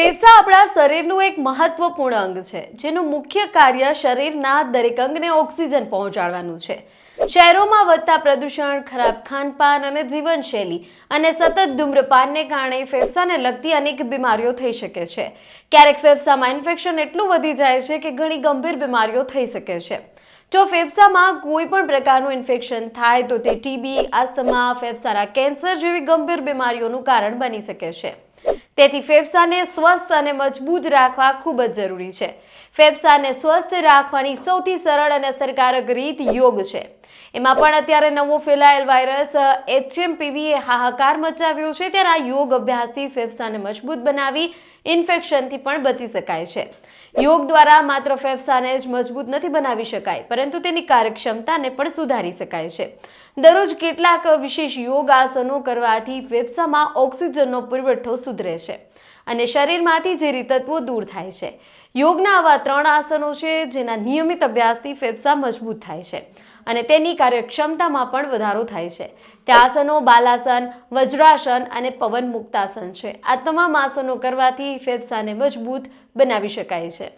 ફેફસા આપણા શરીરનું એક મહત્વપૂર્ણ અંગ છે, જેનું મુખ્ય કાર્ય શરીરના દરેક અંગને ઓક્સિજન પહોંચાડવાનું છે. શહેરોમાં વધતા પ્રદૂષણ, ખરાબ ખાનપાન અને જીવનશૈલી અને સતત ધૂમ્રપાનને કારણે ફેફસાને લગતી અનેક બીમારીઓ થઈ શકે છે. ક્યારેક ફેફસામાં ઇન્ફેક્શન એટલું વધી જાય છે કે ઘણી ગંભીર બીમારીઓ થઈ શકે છે. જો ફેફસામાં કોઈ પણ પ્રકારનું ઇન્ફેક્શન થાય તો તે ટીબી, આસ્થમા, ફેફસાના કેન્સર જેવી ગંભીર બીમારીઓનું કારણ બની શકે છે. તેથી ફેફસાને સ્વસ્થ અને મજબૂત રાખવા ખૂબ જ જરૂરી છે. ફેફસાને સ્વસ્થ રાખવાની સૌથી સરળ અને અસરકારક રીત યોગ છે. એમાં પણ અત્યારે નવો ફેલાયેલ વાયરસ HMPV એ હાહાકાર મચાવ્યો છે. ત્યારે આ યોગ અભ્યાસથી ફેફસાને મજબૂત બનાવી ઇન્ફેક્શનથી પણ બચી શકાય છે. યોગ દ્વારા માત્ર ફેફસાને જ મજબૂત નથી બનાવી શકાય, પરંતુ તેની કાર્યક્ષમતાને પણ સુધારી શકાય છે. દરરોજ કેટલાક વિશેષ યોગ આસનો કરવાથી ફેફસામાં ઓક્સિજનનો પુરવઠો સુધરે છે અને શરીરમાંથી ઝેરી તત્વો દૂર થાય છે. યોગના આવા 3 આસનો છે જેના નિયમિત અભ્યાસથી ફેફસા મજબૂત થાય છે અને તેની કાર્યક્ષમતામાં પણ વધારો થાય છે. તે આસનો બાલાસન, વજ્રાસન અને પવન મુક્તાસન છે. આ તમામ આસનો કરવાથી ફેફસાને મજબૂત બનાવી શકાય છે.